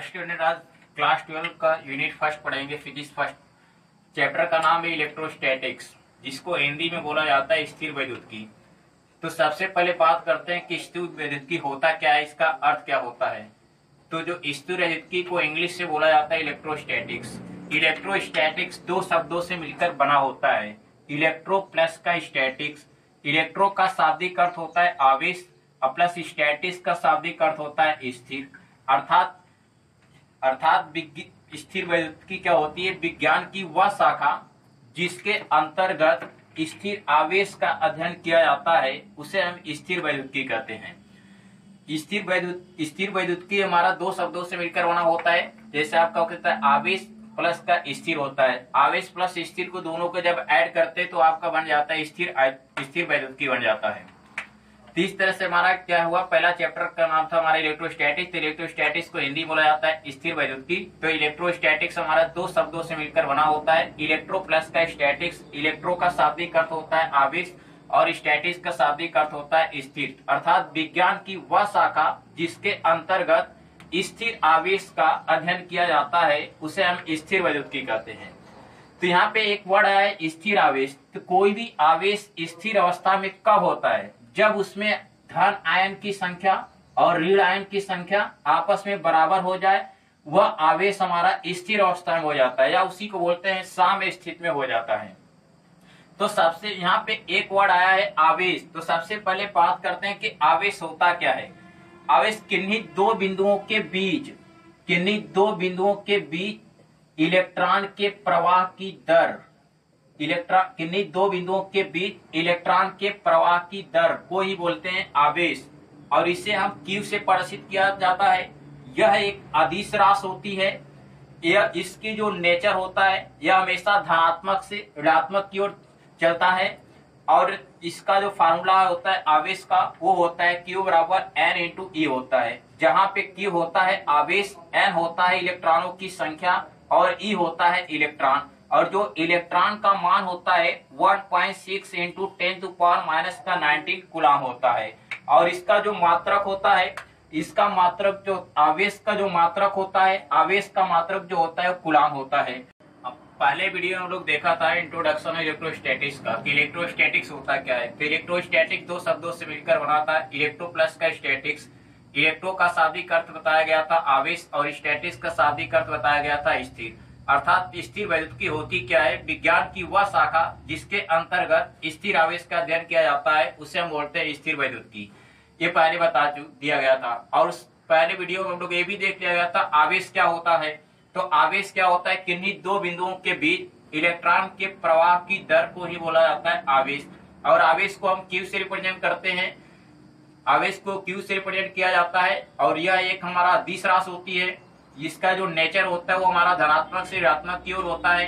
Student, आज class 12 का unit first पढ़ेंगे, फिजिक्स फर्स्ट। चैप्टर का नाम है इलेक्ट्रोस्टैटिक्स, जिसको हिंदी में बोला जाता है स्थिर वैद्युतिकी। तो सबसे पहले बात करते हैं कि स्थिर वैद्युतिकी होता क्या है, इसका अर्थ क्या होता है। तो जो स्थिर वैद्युतिकी को इंग्लिश से बोला जाता है इलेक्ट्रोस्टैटिक्स। इलेक्ट्रोस्टैटिक्स दो शब्दों से मिलकर बना होता है, इलेक्ट्रो प्लस का स्टैटिक्स। इलेक्ट्रो का शाब्दिक अर्थ होता है आवेश और प्लस स्टैटिक्स का शाब्दिक अर्थ होता है स्थिर। अर्थात स्थिर वैद्युतिकी क्या होती है? विज्ञान की वह शाखा जिसके अंतर्गत स्थिर आवेश का अध्ययन किया जाता है, उसे हम स्थिर वैद्युतिकी कहते हैं। स्थिर वैद्युतिकी हमारा दो शब्दों से मिलकर बना होता है। जैसे आपका कहता है आवेश प्लस का स्थिर होता है, आवेश प्लस स्थिर को दोनों को जब ऐड करते हैं तो आपका बन जाता है स्थिर वैद्युतिकी बन जाता है। तो इस तरह से हमारा क्या हुआ, पहला चैप्टर का नाम था हमारा इलेक्ट्रोस्टैटिक्स। तो इलेक्ट्रोस्टैटिक्स को हिंदी बोला जाता है स्थिर वैद्युतिकी। तो इलेक्ट्रोस्टैटिक्स हमारा दो शब्दों से मिलकर बना होता है, इलेक्ट्रो प्लस का स्टैटिक्स। इलेक्ट्रो का शाब्दिक अर्थ होता है आवेश और स्टैटिक्स का शाब्दिक अर्थ होता है स्थिर। अर्थात विज्ञान की वह शाखा जिसके अंतर्गत स्थिर आवेश का अध्ययन किया जाता है, उसे हम स्थिर वैद्युतिकी कहते हैं। तो यहाँ पे एक वर्ड आया है स्थिर आवेश। तो कोई भी आवेश स्थिर अवस्था में कब होता है? जब उसमें धन आयन की संख्या और ऋण आयन की संख्या आपस में बराबर हो जाए, वह आवेश हमारा स्थिर अवस्था में हो जाता है, या उसी को बोलते हैं साम्य स्थिति में हो जाता है। तो सबसे यहाँ पे एक वर्ड आया है आवेश। तो सबसे पहले बात करते हैं कि आवेश होता क्या है। आवेश किन्हीं दो बिंदुओं के बीच इलेक्ट्रॉन के प्रवाह की दर, किन्हीं दो बिंदुओं के बीच इलेक्ट्रॉन के प्रवाह की दर को ही बोलते हैं आवेश। और इसे हम Q से प्रदर्शित किया जाता है। यह एक अदिश राशि होती है। यह इसकी जो नेचर होता है, यह हमेशा धनात्मक से ऋणात्मक की ओर चलता है। और इसका जो फार्मूला होता है आवेश का, वो होता है Q बराबर N इंटू E होता है, जहां पे Q होता है आवेश, N होता है इलेक्ट्रॉनों की संख्या और E होता है इलेक्ट्रॉन। और जो इलेक्ट्रॉन का मान होता है 1.6 इंटू 10⁻⁻⁻19 कूलम होता है। और इसका जो मात्रक होता है, इसका मात्रक जो आवेश का जो मात्रक होता है, आवेश का मात्रक जो होता है कूलम होता है। पहले वीडियो में हम लोग देखा था इंट्रोडक्शन इलेक्ट्रोस्टैटिक्स का, कि इलेक्ट्रोस्टैटिक्स होता क्या है। तो इलेक्ट्रोस्टैटिक्स दो शब्दों से मिलकर बना था, इलेक्ट्रो प्लस का स्टैटिक्स। इलेक्ट्रो का शाब्दिक अर्थ बताया गया था आवेश और स्टैटिक्स का शाब्दिक अर्थ बताया गया था स्थिर। अर्थात स्थिर वैद्युतिकी होती क्या है? विज्ञान की वह शाखा जिसके अंतर्गत स्थिर आवेश का अध्ययन किया जाता है, उसे हम बोलते हैं स्थिर वैद्युतिकी। ये पहले बता दिया गया था। और पहले वीडियो में हम लोग ये भी देख लिया गया था आवेश क्या होता है। तो आवेश क्या होता है? किन्हीं दो बिंदुओं के बीच इलेक्ट्रॉन के प्रवाह की दर को ही बोला जाता है आवेश। और आवेश को हम Q से रिप्रेजेंट करते हैं, आवेश को Q से रिप्रेजेंट किया जाता है। और यह एक हमारा अदिश राशि होती है, इसका जो नेचर होता है वो हमारा धनात्मक से ऋणात्मक की ओर होता है।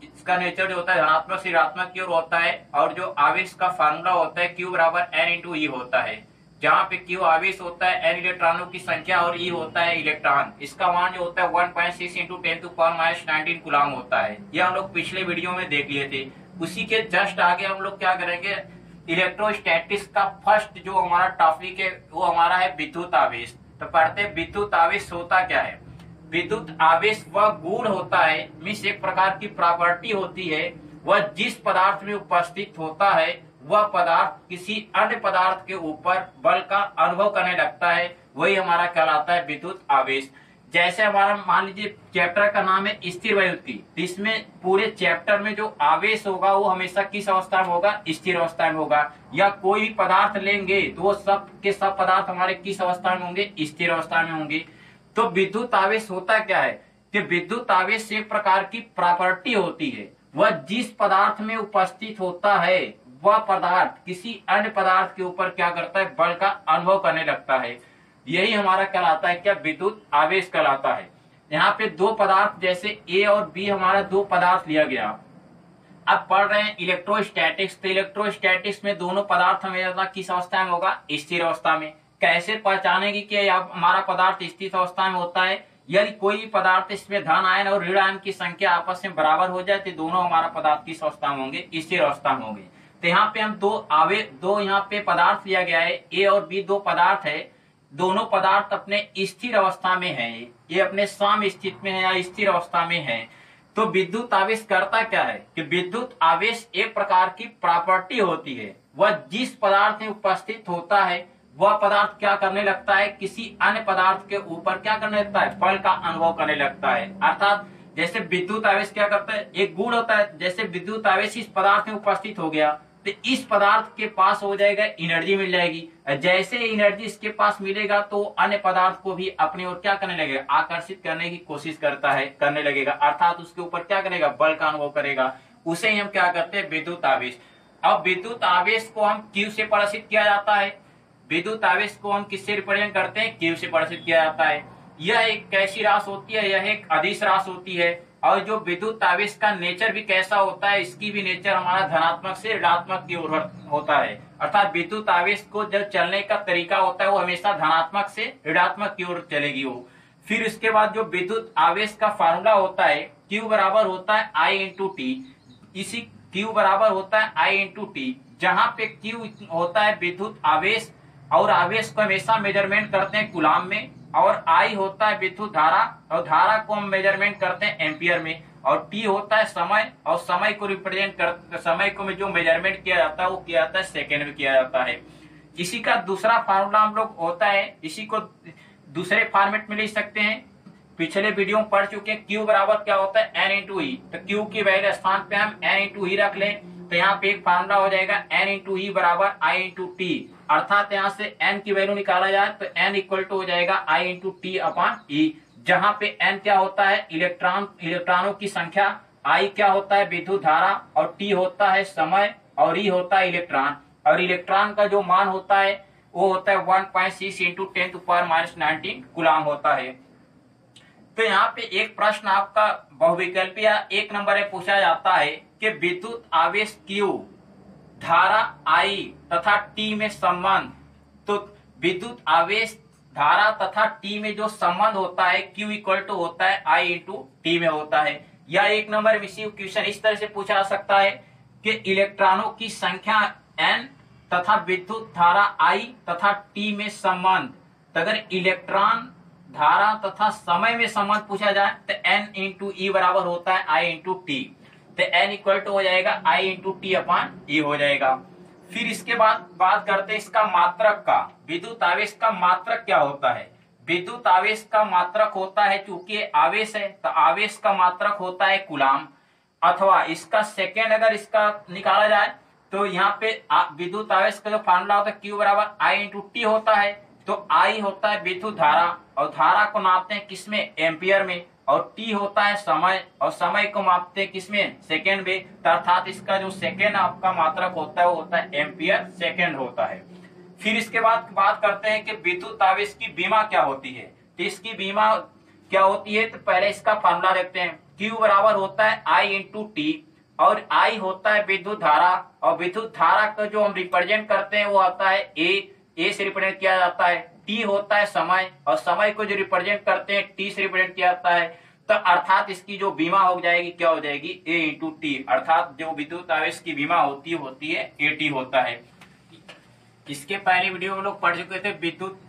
इसका नेचर जो होता है धनात्मक से ऋणात्मक की ओर होता है। और जो आवेश का फार्मूला होता है Q बराबर N इंटू E होता है, जहाँ पे Q आवेश होता है, N इलेक्ट्रॉनों की संख्या और E होता है इलेक्ट्रॉन। इसका मान जो होता है 1.6 इंटू 10⁻⁻19 कूलम होता है। यह हम लोग पिछले वीडियो में देख लिए थे। उसी के जस्ट आगे हम लोग क्या करेंगे, इलेक्ट्रोस्टैटिक्स का फर्स्ट जो हमारा टॉपिक है वो हमारा है विद्युत आवेश। तो पढ़ते विद्युत आवेश होता क्या है। विद्युत आवेश वह गुण होता है, मीन्स एक प्रकार की प्रॉपर्टी होती है, वह जिस पदार्थ में उपस्थित होता है वह पदार्थ किसी अन्य पदार्थ के ऊपर बल का अनुभव करने लगता है, वही हमारा कहलाता है विद्युत आवेश। जैसे हमारा मान लीजिए चैप्टर का नाम है स्थिर वैद्युतिकी, तो इसमें पूरे चैप्टर में जो आवेश होगा वो हमेशा किस अवस्था में होगा? स्थिर अवस्था में होगा। या कोई भी पदार्थ लेंगे तो वो सब के सब पदार्थ हमारे किस अवस्था में होंगे? स्थिर अवस्था में होंगे। तो विद्युत आवेश होता क्या है कि विद्युत आवेश एक प्रकार की प्रॉपर्टी होती है, वह जिस पदार्थ में उपस्थित होता है वह पदार्थ किसी अन्य पदार्थ के ऊपर क्या करता है? बल का अनुभव करने लगता है। यही हमारा कहलाता है क्या? विद्युत आवेश कहलाता है। यहाँ पे दो पदार्थ जैसे A और B, हमारा दो पदार्थ लिया गया। अब पढ़ रहे हैं इलेक्ट्रोस्टैटिक्स। तो इलेक्ट्रोस्टैटिक्स में दोनों पदार्थ हमेशा किस अवस्था में होगा? स्थिर अवस्था में। कैसे पहचानेगी कि हमारा पदार्थ स्थिर अवस्था में होता है? यदि कोई भी पदार्थ इसमें धन आयन और ऋण आयन की संख्या आपस में बराबर हो जाए तो दोनों हमारा पदार्थ किस अवस्था में होंगे? स्थिर अवस्था में होंगे। तो यहाँ पे हम दो यहाँ पे पदार्थ लिया गया है, A और B दो पदार्थ है। दोनों पदार्थ अपने स्थिर अवस्था में है, ये अपने सम स्थिति में है या स्थिर अवस्था में है, तो विद्युत आवेश करता क्या है कि विद्युत आवेश एक प्रकार की प्रॉपर्टी होती है, वह जिस पदार्थ में उपस्थित होता है वह पदार्थ क्या करने लगता है, किसी अन्य पदार्थ के ऊपर क्या करने लगता है, बल का अनुभव करने लगता है। अर्थात जैसे विद्युत आवेश क्या करता है, एक गुण होता है, जैसे विद्युत आवेश इस पदार्थ में उपस्थित हो गया तो इस पदार्थ के पास हो जाएगा, एनर्जी मिल जाएगी। जैसे एनर्जी इसके पास मिलेगा तो अन्य पदार्थ को भी अपनी ओर क्या करने लगेगा, आकर्षित करने की कोशिश करने लगेगा, अर्थात उसके ऊपर क्या करेगा, बल का अनुभव करेगा। उसे ही हम क्या करते हैं, विद्युत आवेश। अब विद्युत आवेश को हम Q से प्रदर्शित किया जाता है, विद्युत आवेश को हम किससे रिप्रेजेंट करते हैं, Q से प्रदर्शित किया जाता है। यह एक कैसी राशि होती है, यह एक अदिश राशि होती है। और जो विद्युत आवेश का नेचर भी कैसा होता है, इसकी भी नेचर हमारा धनात्मक से ऋणात्मक की ओर होता है। अर्थात विद्युत आवेश को जब चलने का तरीका होता है वो हमेशा धनात्मक से ऋणात्मक की ओर चलेगी वो। फिर इसके बाद जो विद्युत आवेश का फार्मूला होता है, Q बराबर होता है I इंटू टी। इसी Q बराबर होता है I इंटू टी, जहां पे Q होता है विद्युत आवेश, और आवेश को हमेशा मेजरमेंट करते हैं कूलाम में, और I होता है विद्युत धारा, और धारा को हम मेजरमेंट करते हैं एम्पियर में, और T होता है समय, और समय को रिप्रेजेंट कर, समय को जो मेजरमेंट किया जाता है वो किया जाता है सेकेंड में किया जाता है। इसी का दूसरा फार्मूला हम लोग होता है, इसी को दूसरे फॉर्मेट में लिख सकते हैं, पिछले वीडियो में पढ़ चुके हैं। Q बराबर क्या होता है, N इंटू ई। तो Q की वैल्यू स्थान पे हम N इंटू ई रख लें तो यहाँ पे एक फार्मूला हो जाएगा N इंटू ई बराबर I इंटू टी। अर्थात यहाँ से N की वैल्यू निकाला जाए तो N इक्वल टू हो जाएगा I इंटू टी अपॉन ई, जहाँ पे N क्या होता है, इलेक्ट्रॉनों की संख्या, I क्या होता है विद्युत धारा, और T होता है समय, और E होता है इलेक्ट्रॉन। और इलेक्ट्रॉन का जो मान होता है वो होता है 1.6 इंटू 10⁻⁻19 कूलाम होता है। तो यहाँ पे एक प्रश्न आपका बहुविकल्पीय एक नंबर में पूछा जाता है कि विद्युत आवेश Q, धारा I तथा T में संबंध। तो विद्युत आवेश, धारा तथा T में जो संबंध होता है Q इक्वल टू होता है I इंटू टी में होता है। या एक नंबर विषय क्वेश्चन इस तरह से पूछा जा सकता है कि इलेक्ट्रॉनों की संख्या N तथा विद्युत धारा I तथा T में संबंध। तो अगर इलेक्ट्रॉन, धारा तथा समय में संबंध पूछा जाए तो N इंटू ई बराबर होता है I इंटू टी। तो N इक्वल टू हो जाएगा I इंटू टी अपॉन ई हो जाएगा। फिर इसके बाद बात करते हैं इसका मात्रक का। विद्युत आवेश का मात्रक क्या होता है, विद्युत आवेश का मात्रक होता है, चूंकि आवेश है तो आवेश का मात्रक होता है कूलाम, अथवा इसका सेकेंड अगर इसका निकाला जाए तो यहाँ पे विद्युत आवेश का जो फार्मूला होता है Q बराबर I इंटू टी होता है। तो I होता है विद्युत धारा, और धारा को नापते हैं किसमें, एम्पियर में, और T होता है समय, और समय को मापते हैं किसमें, सेकेंड में। अर्थात इसका जो सेकेंड आपका मात्रक होता है वो होता है एम्पियर सेकेंड होता है। फिर इसके बाद बात करते हैं कि विद्युत आवेश की बीमा क्या होती है। तो इसकी बीमा क्या होती है, तो पहले इसका फार्मूला देखते हैं। Q बराबर होता है I इंटू टी, और I होता है विद्युत धारा, और विद्युत धारा का जो हम रिप्रेजेंट करते हैं वो आता है A से रिप्रेजेंट किया जाता है। T होता है समय, और समय को जो रिप्रेजेंट करते हैं T से रिप्रेजेंट किया जाता है। तो अर्थात इसकी जो बीमा हो जाएगी क्या हो जाएगी, A इंटू टी। अर्थात जो विद्युत आवेश की बीमा होती है AT होता है। इसके पहले वीडियो में लोग पढ़ चुके थे विद्युत,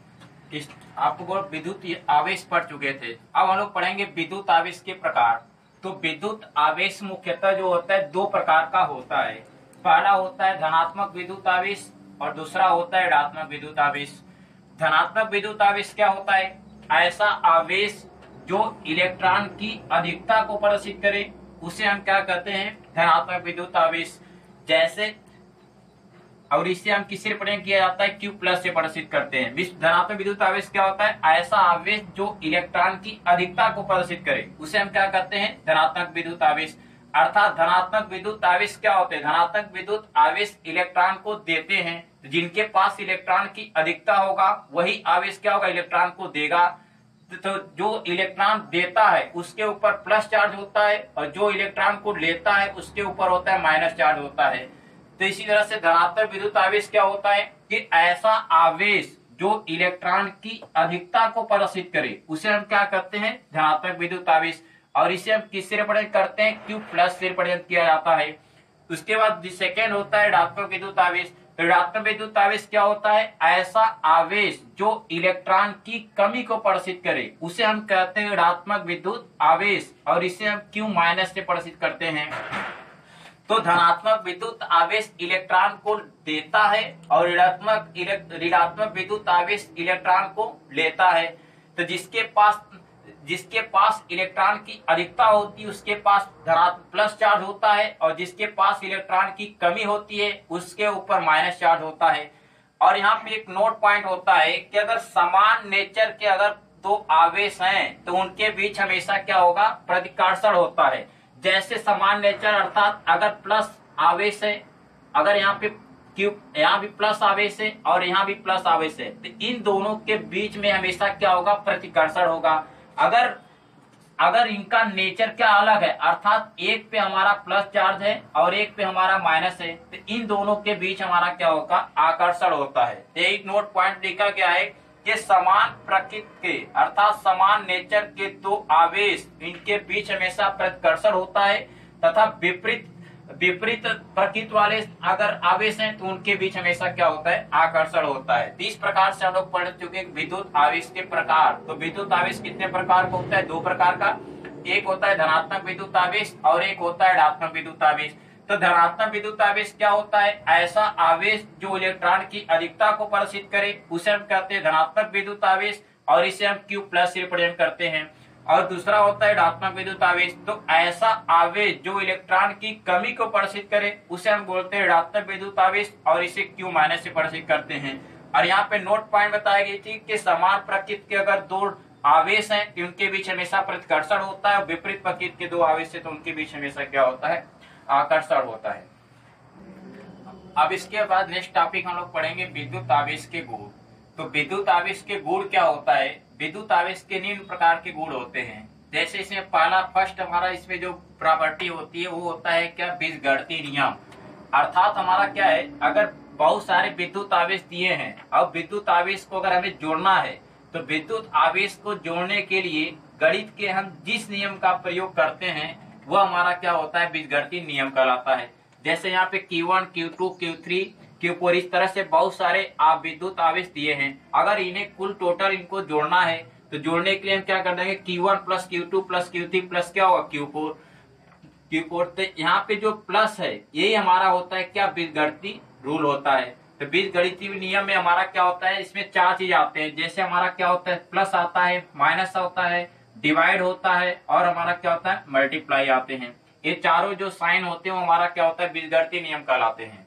आपको विद्युत आवेश पढ़ चुके थे। अब हम लोग पढ़ेंगे विद्युत आवेश के प्रकार। तो विद्युत आवेश मुख्यतः जो होता है दो प्रकार का होता है। पहला होता है धनात्मक विद्युत आवेश, और दूसरा होता है ऋणात्मक विद्युत आवेश। धनात्मक विद्युत आवेश क्या होता है, ऐसा आवेश जो इलेक्ट्रॉन की अधिकता को प्रदर्शित करे उसे हम क्या कहते हैं, धनात्मक विद्युत आवेश। जैसे, और इससे हम किससे रिप्रेजेंट किया जाता है, Q प्लस से प्रदर्शित करते हैं। धनात्मक विद्युत आवेश क्या होता है, ऐसा आवेश जो इलेक्ट्रॉन की अधिकता को प्रदर्शित करे उसे हम क्या कहते हैं, धनात्मक विद्युत आवेश। अर्थात धनात्मक विद्युत आवेश क्या होते हैं, धनात्मक विद्युत आवेश इलेक्ट्रॉन को देते हैं, जिनके पास इलेक्ट्रॉन की अधिकता होगा वही आवेश क्या होगा, इलेक्ट्रॉन को देगा। तो जो इलेक्ट्रॉन देता है उसके ऊपर प्लस चार्ज होता है, और जो इलेक्ट्रॉन को लेता है उसके ऊपर होता है माइनस चार्ज होता है। तो इसी तरह से धनात्मक विद्युत आवेश क्या होता है कि ऐसा आवेश जो इलेक्ट्रॉन की अधिकता को प्रदर्शित करे उसे हम क्या कहते हैं, धनात्मक विद्युत आवेश। और इसे हम किससे रिप्रेजेंट करते हैं, Q प्लस से रिप्रेजेंट किया जाता है। उसके बाद सेकेंड होता है ऋणात्मक विद्युत आवेश। तो ऋणात्मक विद्युत आवेश क्या होता है? ऐसा आवेश जो इलेक्ट्रॉन की कमी को प्रदर्शित करे उसे हम कहते हैं ऋणात्मक विद्युत आवेश, और इसे हम Q माइनस से प्रदर्शित करते हैं। तो धनात्मक विद्युत आवेश इलेक्ट्रॉन को देता है और ऋणात्मक विद्युत आवेश इलेक्ट्रॉन को लेता है। तो जिसके पास इलेक्ट्रॉन की अधिकता होती है उसके पास धनात्मक प्लस चार्ज होता है, और जिसके पास इलेक्ट्रॉन की कमी होती है उसके ऊपर माइनस चार्ज होता है। और यहाँ पे एक नोट पॉइंट होता है कि अगर समान नेचर के अगर दो आवेश हैं तो उनके बीच हमेशा क्या होगा? प्रतिकर्षण होता है। जैसे समान नेचर अर्थात अगर प्लस आवेश है, अगर यहाँ पे यहाँ भी प्लस आवेश है और यहाँ भी प्लस आवेश है, तो इन दोनों के बीच में हमेशा क्या होगा? प्रतिकर्षण होगा। अगर इनका नेचर क्या अलग है, अर्थात एक पे हमारा प्लस चार्ज है और एक पे हमारा माइनस है, तो इन दोनों के बीच हमारा क्या होगा? आकर्षण होता है। एक नोट पॉइंट लिखा गया है कि समान प्रकृति के अर्थात समान नेचर के दो आवेश इनके बीच हमेशा प्रतिकर्षण होता है, तथा विपरीत प्रकृति वाले अगर आवेश हैं तो उनके बीच हमेशा क्या होता है? आकर्षण होता है। तो इस प्रकार से हम लोग पढ़ चुके हैं विद्युत आवेश के प्रकार। तो विद्युत आवेश कितने प्रकार का होता है? दो प्रकार का। एक होता है धनात्मक विद्युत आवेश और एक होता है ऋणात्मक विद्युत आवेश। तो धनात्मक विद्युत आवेश क्या होता है? ऐसा आवेश जो इलेक्ट्रॉन की अधिकता को प्रदर्शित करे उसे हम कहते हैं धनात्मक विद्युत आवेश, और इसे हम Q प्लस से रिप्रेजेंट करते हैं। और दूसरा होता है ऋणात्मक विद्युत आवेश। तो ऐसा आवेश जो इलेक्ट्रॉन की कमी को प्रदर्शित करे उसे हम बोलते हैं ऋणात्मक विद्युत आवेश, और इसे Q माइनस से प्रदर्शित करते हैं। और यहाँ पे नोट पॉइंट बताई गई थी कि समान प्रकृति के अगर दो आवेश हैं तो उनके बीच हमेशा प्रतिकर्षण होता है, और विपरीत प्रकृति के दो आवेश है तो उनके बीच हमेशा क्या होता है? आकर्षण होता है। अब इसके बाद नेक्स्ट टॉपिक हम लोग पढ़ेंगे विद्युत आवेश के गुण। तो विद्युत आवेश के गुण क्या होता है? विद्युत आवेश के निम्न प्रकार के गुण होते हैं। जैसे इसमें पहला फर्स्ट हमारा इसमें जो प्रॉपर्टी होती है वो होता है क्या? बीजगणितीय नियम। अर्थात हमारा क्या है? अगर बहुत सारे विद्युत आवेश दिए हैं, अब विद्युत आवेश को अगर हमें जोड़ना है तो विद्युत आवेश को जोड़ने के लिए गणित के हम जिस नियम का प्रयोग करते हैं वो हमारा क्या होता है? बीजगणितीय नियम कहलाता है। जैसे यहाँ पे Q1, Q2, Q3, Q4 इस तरह से बहुत सारे आप विद्युत आवेश दिए हैं। अगर इन्हें कुल टोटल इनको जोड़ना है तो जोड़ने के लिए हम क्या कर देंगे? Q1 plus Q2 plus Q3 plus क्या होगा? Q4। तो यहाँ पे जो प्लस है यही हमारा होता है क्या? बीजगणितीय रूल होता है। तो बीजगणितीय नियम में हमारा क्या होता है? इसमें चार चीज आते हैं। जैसे हमारा क्या होता है? प्लस आता है, माइनस होता है, डिवाइड होता है, और हमारा क्या होता है? मल्टीप्लाई आते हैं। ये चारों जो साइन होते हैं वो हमारा क्या होता है? बीजगणितीय नियम कहलाते हैं।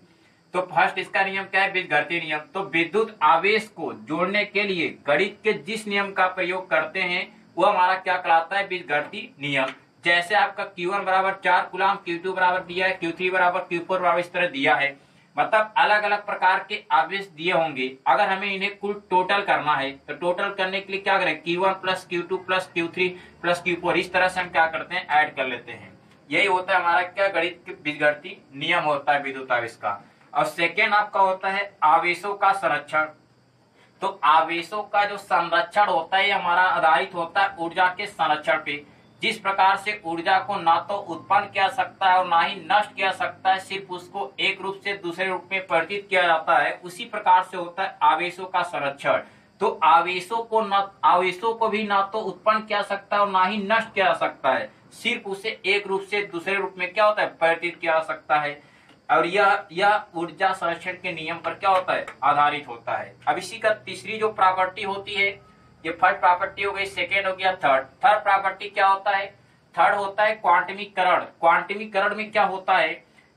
तो फर्स्ट इसका नियम क्या है? बीजगणितीय नियम। तो विद्युत आवेश को जोड़ने के लिए गणित के जिस नियम का प्रयोग करते हैं वो हमारा क्या कहलाता है? बीजगणितीय नियम। जैसे आपका Q1 बराबर 4 कूलम, Q2 बराबर दिया है, Q3 बराबर Q4 बराबर इस तरह दिया है। मतलब अलग अलग प्रकार के आवेश दिए होंगे। अगर हमें इन्हें कुल टोटल करना है तो टोटल करने के लिए क्या करें? Q1 plus Q2 plus Q3 plus Q4 इस तरह से हम क्या करते हैं? ऐड कर लेते हैं। यही होता है हमारा क्या? गणित के बीजगणितीय नियम होता है विद्युत आवेश का। और सेकेंड आपका होता है आवेशों का संरक्षण। तो आवेशों का जो संरक्षण होता है हमारा आधारित होता है ऊर्जा के संरक्षण पे। जिस प्रकार से ऊर्जा को ना तो उत्पन्न किया सकता है और ना ही नष्ट किया सकता है, सिर्फ उसको एक रूप से दूसरे रूप में परिवर्तित किया जाता है, उसी प्रकार से होता है आवेशों का संरक्षण। तो आवेशों को भी ना तो उत्पन्न किया सकता है और ना ही नष्ट किया जा सकता है, सिर्फ उसे एक रूप से दूसरे रूप में क्या होता है? परिवर्तित किया जा सकता है। और यह ऊर्जा संरक्षण के नियम पर क्या होता है? आधारित होता है। अब इसी का तीसरी जो प्रॉपर्टी होती है, ये फर्स्ट प्रॉपर्टी हो गई, सेकेंड हो गया थर्ड प्रॉपर्टी क्या होता है? थर्ड होता है क्वांटमीकरण। क्वांटमीकरण में क्या होता है?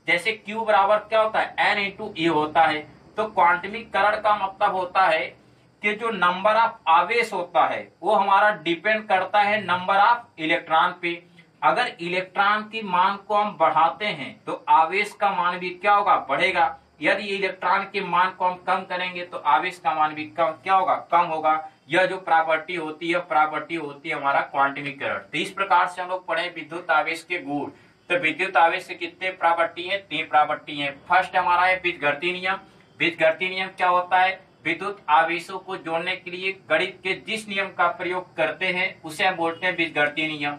जैसे Q बराबर क्या होता है? N इंटू E होता है। तो क्वांटमीकरण का मतलब होता है कि जो नंबर ऑफ आवेश होता है वो हमारा डिपेंड करता है नंबर ऑफ इलेक्ट्रॉन पे। अगर इलेक्ट्रॉन की मान को हम बढ़ाते हैं तो आवेश का मान भी क्या होगा? बढ़ेगा। यदि इलेक्ट्रॉन के मान को हम कम करेंगे तो आवेश का मान भी क्या होगा? कम होगा। यह जो प्रॉपर्टी होती है हमारा क्वांटमीकरण। तो इस प्रकार से हम लोग पढ़े विद्युत आवेश के गुण। तो विद्युत आवेश से कितने प्रॉपर्टी है? 3 प्रॉपर्टी है। फर्स्ट हमारा है बीजगणितीय नियम। बीजगणितीय नियम क्या होता है? विद्युत आवेशों को जोड़ने के लिए गणित के जिस नियम का प्रयोग करते हैं उसे हम बोलते हैं बीजगणितीय नियम।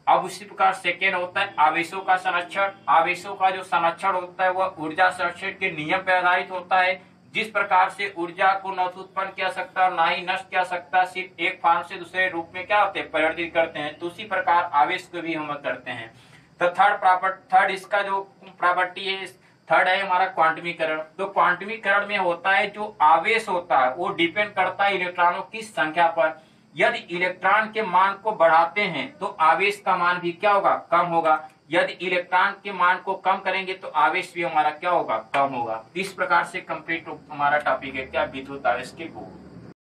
अब उसी प्रकार सेकेंड होता है आवेशों का संरक्षण। आवेशों का जो संरक्षण होता है वह ऊर्जा संरक्षण के नियम पर आधारित होता है। जिस प्रकार से ऊर्जा को न तो उत्पन्न किया सकता और ना ही नष्ट किया सकता, सिर्फ एक फॉर्म से दूसरे रूप में क्या होते हैं, परिवर्तित करते हैं। तो उसी प्रकार आवेश को भी हम करते हैं। तो थर्ड इसका जो प्रॉपर्टी है, थर्ड है हमारा क्वांटमीकरण। तो क्वांटमीकरण में होता है जो आवेश होता है वो डिपेंड करता है इलेक्ट्रॉनों की संख्या पर। यदि इलेक्ट्रॉन के मान को बढ़ाते हैं तो आवेश का मान भी क्या होगा, कम होगा। यदि इलेक्ट्रॉन के मान को कम करेंगे तो आवेश भी हमारा क्या होगा, कम होगा। इस प्रकार से कंप्लीट हमारा टॉपिक है क्या, विद्युत आवेश के गुण।